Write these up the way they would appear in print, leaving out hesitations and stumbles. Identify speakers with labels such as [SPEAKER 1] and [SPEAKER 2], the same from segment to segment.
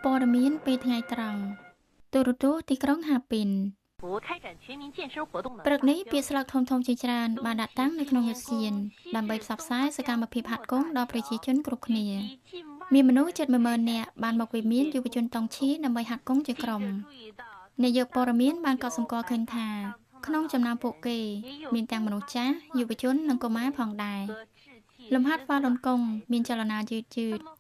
[SPEAKER 1] ព័ត៌មានពេលថ្ងៃត្រង់ទូរទស្សន៍ទីក្រុងហាពីនព្រឹកនេះពាក្យស្លោកធំជាច្រើនបានដាក់តាំងនៅក្នុងយុសៀនដើម្បីផ្សព្វផ្សាយសកម្មភាពហាត់កុងដល់ប្រជាជនគ្រប់គ្នាមានមនុស្សជិត 10000 នាក់បានមកវិមានយុវជនតង់ឈីដើម្បីហាត់កុងជាក្រុមនាយកព័ត៌មានបានកត់សម្គាល់ឃើញថាក្នុងចំណោមពួកគេមានទាំងមនុស្សចាស់យុវជននិងកុមារផងដែរលំហាត់ហ្វាឡុនកុងមានចលនាយឺត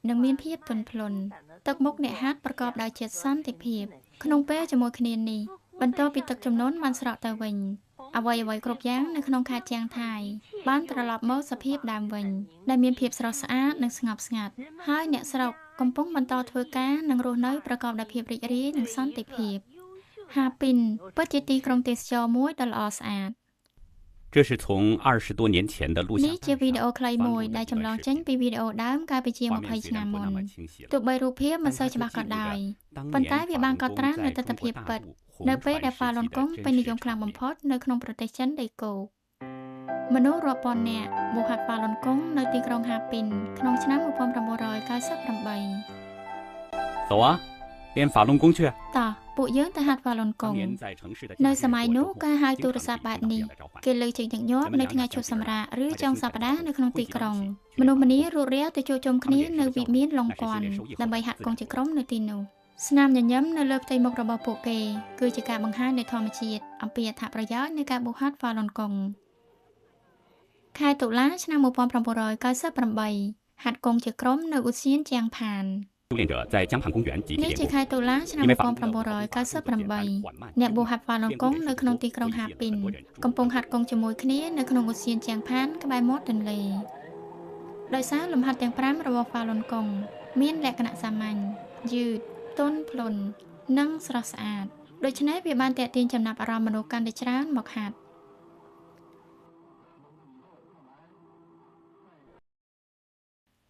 [SPEAKER 1] និងមានភាពទន់ភ្លន់ទឹកមុខអ្នកហាត់ប្រកបដោយចិត្តសន្តិភាពក្នុងពេលជាមួយគ្នានេះបន្ទាប់ពីទឹកជំនន់បានស្រកទៅវិញអ្វីគ្រប់យ៉ាងនៅក្នុងខេត្តជាងថៃបានត្រឡប់មកសភាពដើមវិញដែលមានភាពស្រស់ស្អាតនិងស្ងប់ស្ងាត់ហើយអ្នកស្រុកកំពុងបន្តធ្វើការនិងរស់នៅប្រកបដោយភាពរីករាយនិងសន្តិភាពហាពីនពិតជាទីក្រុងទេសចរមួយដ៏ល្អស្អាត
[SPEAKER 2] 这是从20多年前的录像
[SPEAKER 1] នេះជាវីដេអូខ្លីមួយដែលចម្លងចេញពីវីដេអូដើមកាលពីជា20ឆ្នាំមុនទោះបីរូបភាពមិនសូវច្បាស់ក៏ដោយប៉ុន្តែវាបានកត់ត្រានូវទស្សនវិជ្ជាពិតនៅពេលដែលហ្វាឡុនកុងពេញនិយមខ្លាំងបំផុតនៅក្នុងប្រទេសចិនដីគោកមនុស្សរាប់ពាន់នាក់បួសហាត់ហ្វាឡុនកុងនៅទីក្រុងហាពីនក្នុងឆ្នាំ1998
[SPEAKER 2] 走啊练法轮功去
[SPEAKER 1] តោះពួកយើងទៅហាត់ហ្វាឡុនកុងនៅសម័យនោះការហៅទូរស័ព្ទបែបនេះគេលើកចេញទាំងញាប់នៅថ្ងៃឈប់សម្រាកឬចុងសប្តាហ៍នៅក្នុងទីក្រុងមនុស្សម្នារួតរាវទៅជួបជុំគ្នានៅវិមានឡុងពាន់ដើម្បីហាត់កុងជាក្រុមនៅទីនោះស្នាមញញឹមនៅលើផ្ទៃមុខរបស់ពួកគេគឺជាការបង្ហាញនៃធម្មជាតិអំពីអត្ថប្រយោជន៍នៃការបួសហាត់ហ្វាឡុនកុងខែតុលាឆ្នាំ1998ហាត់កុងជាក្រុមនៅឧទ្យានជាងផាន
[SPEAKER 2] 修炼者在江畔公园集体
[SPEAKER 1] នេះជាខែតុលាឆ្នាំ1998អ្នកបួសហាត់ហ្វាឡុនកុងនៅក្នុងទីក្រុងហាពីនកំពុងហាត់កុងជាមួយគ្នានៅក្នុងឧទ្យានជាងផានក្បែរមាត់ទន្លេដោយសារលំហាត់ទាំង5របស់ហ្វាឡុនកុងមានលក្ខណៈសាមញ្ញយឺតទន់ភ្លន់និងស្រស់ស្អាតដូច្នេះវាបានទាក់ទាញចំណាប់អារម្មណ៍មនុស្សកាន់តែច្រើនមកហាត់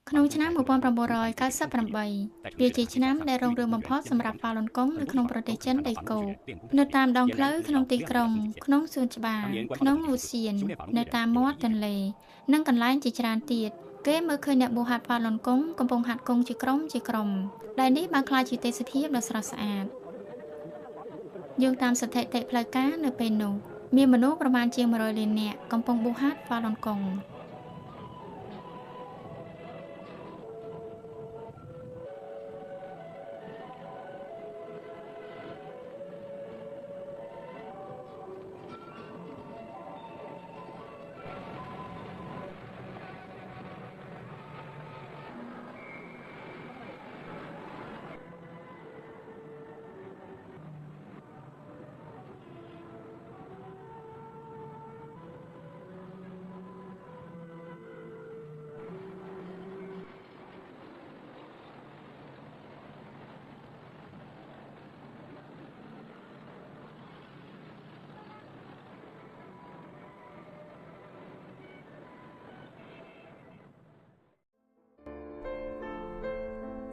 [SPEAKER 1] ក្នុងឆ្នាំ1998វាជាឆ្នាំដែលរុងរឿងបំផុតសម្រាប់ហ្វាឡុនកុងនៅក្នុងប្រទេសចិនដីគោកនៅតាមដងផ្លូវក្នុងទីក្រុងក្នុងសួនច្បារក្នុងឧទ្យាននៅតាមមាត់ទន្លេនិងកន្លែងជាច្រើនទៀតគេមើលឃើញអ្នកបួសហាត់ហ្វាឡុនកុងកំពុងហាត់កុងជាក្រុមដែលនេះបានក្លាយជាទេសភាពដ៏ស្រស់ស្អាតយោងតាមស្ថិតិផ្លូវការនៅពេលនោះមានមនុស្សប្រមាណជាង100លាននាក់កំពុងបួសហាត់ហ្វាឡុនកុង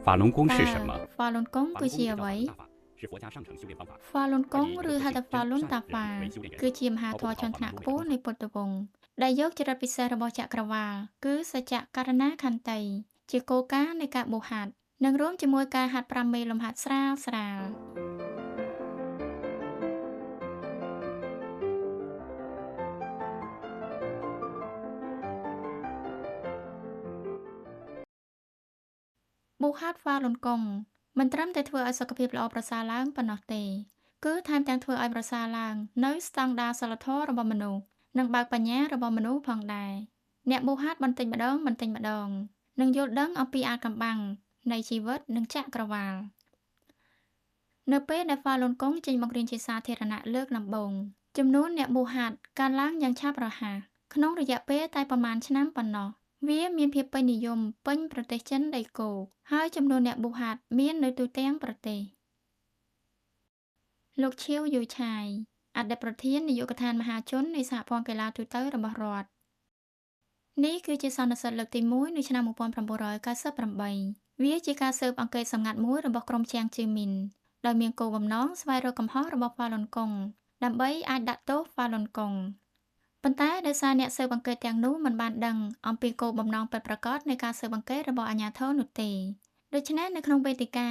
[SPEAKER 2] 法轮功是什么？
[SPEAKER 1] ហ្វាឡុនកុងគឺជាអ្វីហ្វាឡុនកុងឬហៅថាហ្វាឡុនតាហ្វាគឺជាមហាធម៌ជាន់ថ្នាក់ខ្ពស់នៃពុទ្ធវង្សដែលយកចរិតពិសេសរបស់ចក្រវាឡគឺសច្ចករណាខន្តីជាគោលការណ៍នៃការបួសហាត់និងរួមជាមួយការហាត់5មេលំហាត់ស្រាលបួសហាត់ហ្វាឡុនកុងមិនត្រឹមតែធ្វើឲ្យសុខភាពល្អប្រសើរឡើងប៉ុណ្ណោះទេគឺថែមទាំងធ្វើឲ្យប្រសើរឡើងនៅស្តង់ដារសីលធម៌របស់មនុស្សនិងបើកបញ្ញារបស់មនុស្សផងដែរអ្នកបួសហាត់បន្តិចម្ដងនិងយល់ដឹងអំពីអាថ៌កំបាំងនៃជីវិតនិងចក្រវាឡនៅពេលដែលហ្វាឡុនកុងចេញមករៀនជាសាធារណៈលើកដំបូងចំនួនអ្នកបួសហាត់កើនឡើងយ៉ាងឆាប់រហ័សក្នុងរយៈពេលតែប្រមាណឆ្នាំប៉ុណ្ណោះវាមានភាពពេញនិយមពេញប្រទេសចិនដីគោកហើយចំនួនអ្នកបួសហាត់មាននៅទូទាំងប្រទេសលោកឈៀវយូឆាយអតីតប្រធាននាយកដ្ឋានមហាជននៃសហព័ន្ធកីឡាទូទៅរបស់រដ្ឋនេះគឺជាសន្និសីទលើកទី1នៅឆ្នាំ1998វាជាការស៊ើបអង្កេតសម្ងាត់មួយរបស់ក្រុមជៀងជីមីនដោយមានគោលបំណងស្វែងរកកំហុសរបស់ហ្វាឡុនកុងដើម្បីអាចដាក់ទោសហ្វាឡុនកុងប៉ុន្តែដោយសារអ្នកស៊ើបអង្កេតទាំងនោះមិនបានដឹងអំពីគោលបំណងពិតប្រាកដនៃការស៊ើបអង្កេតរបស់អាជ្ញាធរនោះទេដូច្នេះនៅក្នុងវេទិកា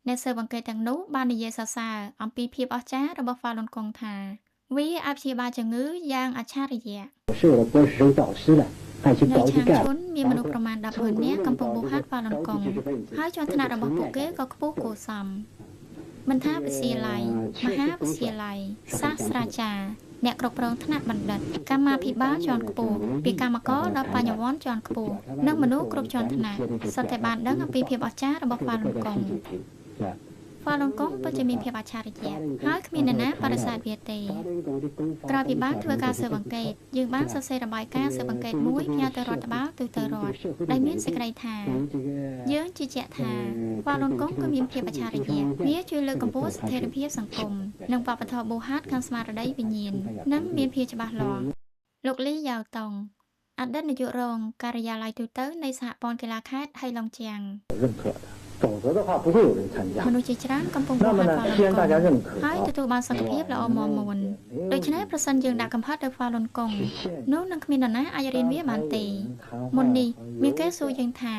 [SPEAKER 1] អ្នកស៊ើបអង្កេតទាំងនោះបាននិយាយសរសើរអំពីភាពអស្ចារ្យរបស់ Falun Gong ថាវាអាចព្យាបាលជំងឺយ៉ាងអច្ឆរិយៈ
[SPEAKER 3] 是我的博士生导师了，还去
[SPEAKER 1] នៅ
[SPEAKER 3] 搞一
[SPEAKER 1] ឆាង
[SPEAKER 3] 干
[SPEAKER 1] ឈុនមានមនុស្សប្រមាណ 10,000 នាក់កំពុងបួសហាត់ Falun Gong ហើយជាន់ថ្នាក់របស់ពួកគេក៏ខ្ពស់គួរសមមិនថាវិទ្យាល័យមហាវិទ្យាល័យសាស្ត្រាចារ្យអ្នកគ្រប់គ្រងថ្នាក់បណ្ឌិតកម្មាភិបាលជាន់ខ្ពស់ពីកម្មករដល់បញ្ញវន្តជាន់ខ្ពស់និងមនុស្សគ្រប់ជាន់ថ្នាក់សុទ្ធតែបានដឹងអំពីភាពអស្ចារ្យរបស់ Falun Gong Falun Gong ពិតជាមានភាពអច្ឆរិយៈហើយគ្មាននរណាបដិសេធវាទេក្រោយពីបានធ្វើការស៊ើបអង្កេតយើងបានសរសេររបាយការណ៍ស៊ើបអង្កេតមួយផ្ញើទៅរដ្ឋបាលទូទៅរដ្ឋដែលមានសេចក្តីថាយើងជឿជាក់ថា Falun Gong ក៏មានភាពអច្ឆរិយៈវាជួយលើកកម្ពស់ស្ថិរភាពសង្គមនិងវប្បធម៌បួសហាត់ខាងស្មារតីវិញ្ញាណនិងមានភាពច្បាស់លាស់លោកលីយ៉ាវតុងអតីតនាយករងការិយាល័យទូទៅនៃសហព័ន្ធកីឡាខេត្តហៃឡុងជាង
[SPEAKER 3] 否则的话不会有人参加。
[SPEAKER 1] មនុស្សជាច្រើនកំពុងបួសហាត់ Falun Gong ហើយទទួលបានសុខភាពល្អមាំមួនដូច្នេះប្រសិនយើងដាក់កំហិតទៅ Falun Gong នោះនឹងគ្មាននរណាអាចរៀនវាបានទេមុននេះមានគេសួរយើងថា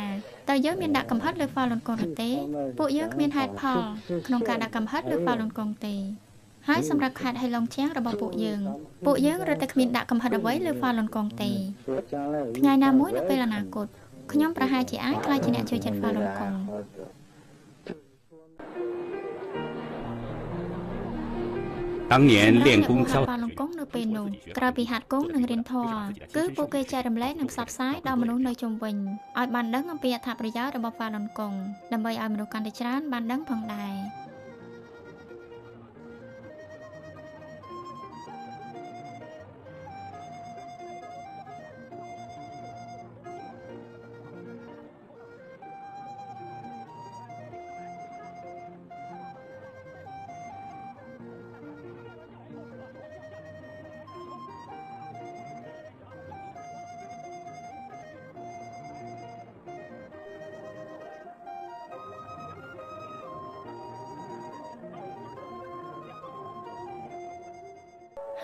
[SPEAKER 1] តើយើងមានដាក់កំហិតលើ Falun Gong ឬទេពួកយើងគ្មានហេតុផលក្នុងការដាក់កំហិតលើ Falun Gong ទេហើយសម្រាប់ខេត្តហៃឡុងជាងរបស់ពួកយើងរត់តែគ្មានដាក់កំហិតអ្វីលើ Falun Gong ទេថ្ងៃណាមួយនៅពេលអនាគតខ្ញុំប្រហែលជាអាចក្លាយជាអ្នកជួយចិត្ត Falun Gong
[SPEAKER 2] 当年练功教
[SPEAKER 1] Falun Gong នៅពេលនោះក្រៅពីហាត់គង់និងរៀនធម៌គឺពួកគេចែករំលែកនិងផ្សព្វផ្សាយដល់មនុស្សនៅជុំវិញឲ្យបានដឹងអំពីអត្ថប្រយោជន៍របស់ Falun Gong ដើម្បីឲ្យមនុស្សកាន់តែច្រើនបានដឹងផងដែរ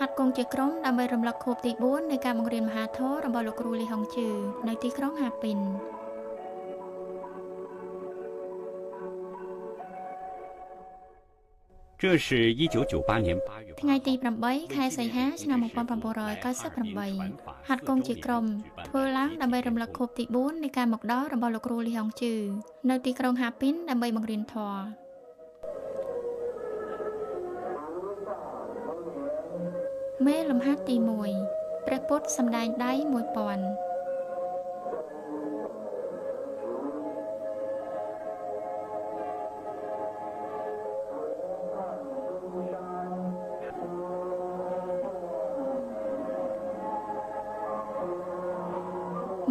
[SPEAKER 1] ហាត់គង់ជាក្រុមដើម្បីរំលឹកខួបទី4នៃការបង្រៀនមហាធម៌របស់លោកគ្រូលីហុងជឺនៅទីក្រុងហាពីន
[SPEAKER 2] 这是1998年8月
[SPEAKER 1] ថ្ងៃទី8ខែសីហាឆ្នាំ1998ហាត់គង់ជាក្រុមធ្វើឡើងដើម្បីរំលឹកខួបទី4នៃការមកដល់របស់លោកគ្រូលីហុងជឺនៅទីក្រុងហាពីនដើម្បីបង្រៀនធម៌មេលំហាត់ទី1ព្រះពុទ្ធសម្ដែងដៃ1000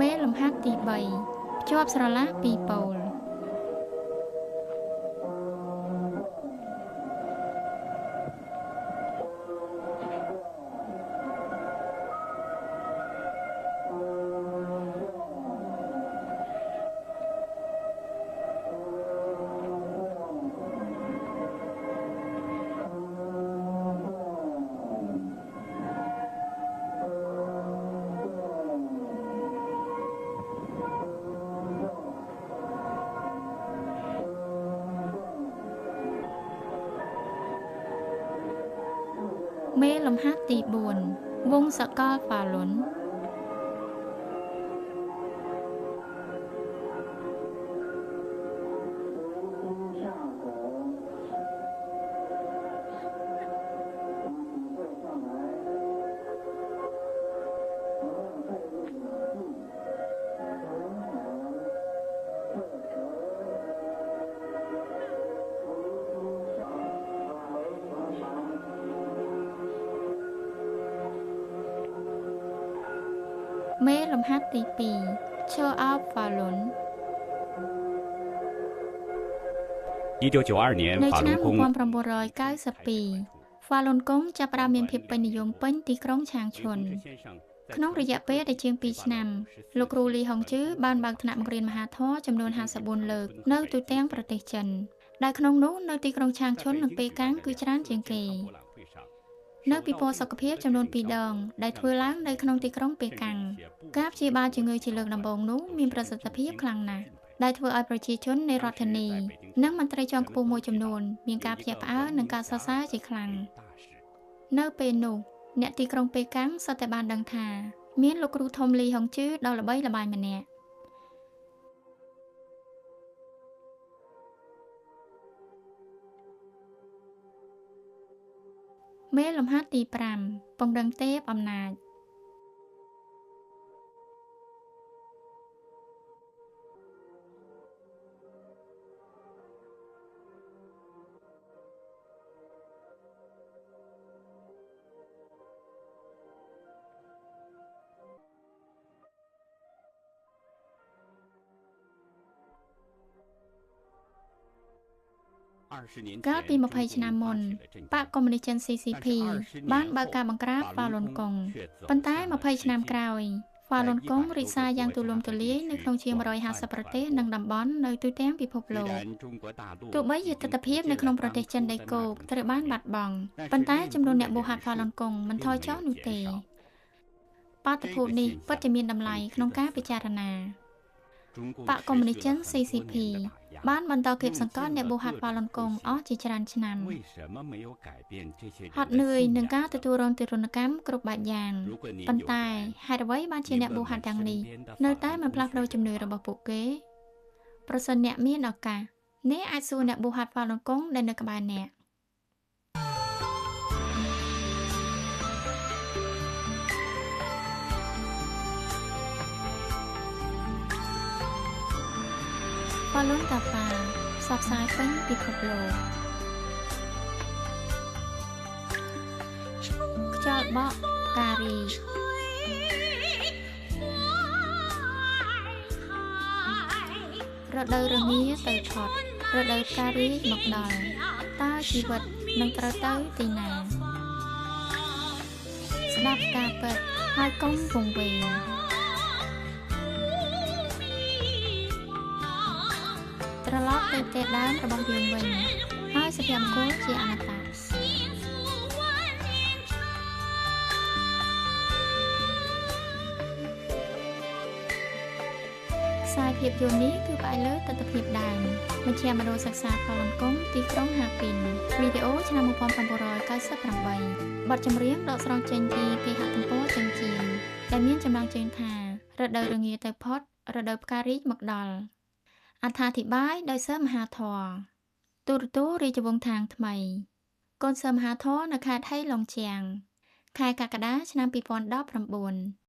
[SPEAKER 1] មេលំហាត់ទី3ភ្ជាប់ស្រឡះ2ប៉ូលមេលំហាត់ទី4វងសកលហ្វាឡុនមេលំហាត់ទី2ឈើអោបហ្វាឡុន
[SPEAKER 2] 1992年
[SPEAKER 1] នៅ
[SPEAKER 2] 法
[SPEAKER 1] ឆ្នាំ
[SPEAKER 2] 轮功
[SPEAKER 1] 1992 Falun Gong ចាប់ផ្ដើមមានភាពពេញនិយមពេញទីក្រុងឆាងឈុនក្នុងរយៈពេលដែលជាង2ឆ្នាំលោកគ្រូលីហុងជឺបានបើកថ្នាក់បង្រៀនមហាធម៌ចំនួន54លើកនៅទូទាំងប្រទេសចិនដែលក្នុងនោះនៅទីក្រុងឆាងឈុននិងប៉េកាំងគឺច្រើនជាងគេនៅពិព័រណ៍សុខភាពចំនួន2ដងដែលធ្វើឡើងនៅក្នុងទីក្រុងប៉េកាំងការព្យាបាលជំងឺជាលើកដំបូងនោះមានប្រសិទ្ធភាពខ្លាំងណាស់ ដែលធ្វើឲ្យប្រជាជននៃរដ្ឋធានីនិងមន្ត្រីជាន់ខ្ពស់មួយចំនួនមានការភ្ញាក់ផ្អើលនិងការសរសើរជាខ្លាំងនៅពេលនោះអ្នកទីក្រុងប៉េកាំងសុទ្ធតែបានដឹងថាមានលោកគ្រូធំលីហុងជឺដ៏ល្បីល្បាញម្នាក់មេលំហាត់ទី5ពង្រឹងទេពអំណាចកាលពី20ឆ្នាំមុនបកកុម្មុយនីសចិន CCP បានបើកការបង្ក្រាបហ្វាឡុនកុងប៉ុន្តែ20ឆ្នាំក្រោយហ្វាឡុនកុងរីកសាយយ៉ាងទូលំទូលាយនៅក្នុងជាង150ប្រទេសនិងតំបន់នៅទូទាំងពិភពលោកទោះបីជាទស្សនវិជ្ជានៅក្នុងប្រទេសចិនដីគោកត្រូវបានបាត់បង់ប៉ុន្តែចំនួនអ្នកបូហាត់ហ្វាឡុនកុងមិនថយចុះនោះទេបាតុភូតនេះពិតជាមានតម្លៃក្នុងការពិចារណាបកកុម្មុយនីសចិន CCP បានបន្តគៀបសង្កត់អ្នកបូហាត់ហ្វាឡុនកុងអស់ជាច្រើនឆ្នាំហត់នឿយនឹងការទទួលរងទរណកម្មគ្រប់បែបយ៉ាងប៉ុន្តែហេតុអ្វីបានជាអ្នកបូហាត់ទាំងនេះនៅតែមិនផ្លាស់ប្ដូរជំនឿរបស់ពួកគេប្រសិនអ្នកមានឱកាសអ្នកអាចសួរអ្នកបូហាត់ហ្វាឡុនកុងដែលនៅក្បែរអ្នកហ្វាឡុនតាប៉ាផ្សព្វផ្សាយពេញពិភពលោកខ្យល់បក់ការីរដូវរងាទៅផុតរដូវការីមកដល់តើជីវិតនឹងត្រូវទៅទីណាស្ដាប់ការពិតហើយកុំវង្វេងត្រឡប់ទៅផ្ទះដើមរបស់យើងវិញហើយសុភមង្គលជាអនត្តាខ្សែភាពយន្តនេះគឺផ្អែកលើទស្សនវិជ្ជាដើមមជ្ឈមណ្ឌលសិក្សាហ្វាឡុនកុងទីក្រុងហាពីនវីដេអូឆ្នាំ1998បទចម្រៀងដកស្រង់ចេញពីគេហទំព័រចិនជៀនដែលមានចំណងជើងថារដូវរងាទៅផុតរដូវផ្ការីកមកដល់អត្ថាធិប្បាយដោយសិសមហាធរទូរទស្សន៍រាជវង្សថាងថ្មីកូនសិសមហាធរនៅខេត្តហៃឡុងជៀងខែកក្កដាឆ្នាំ2019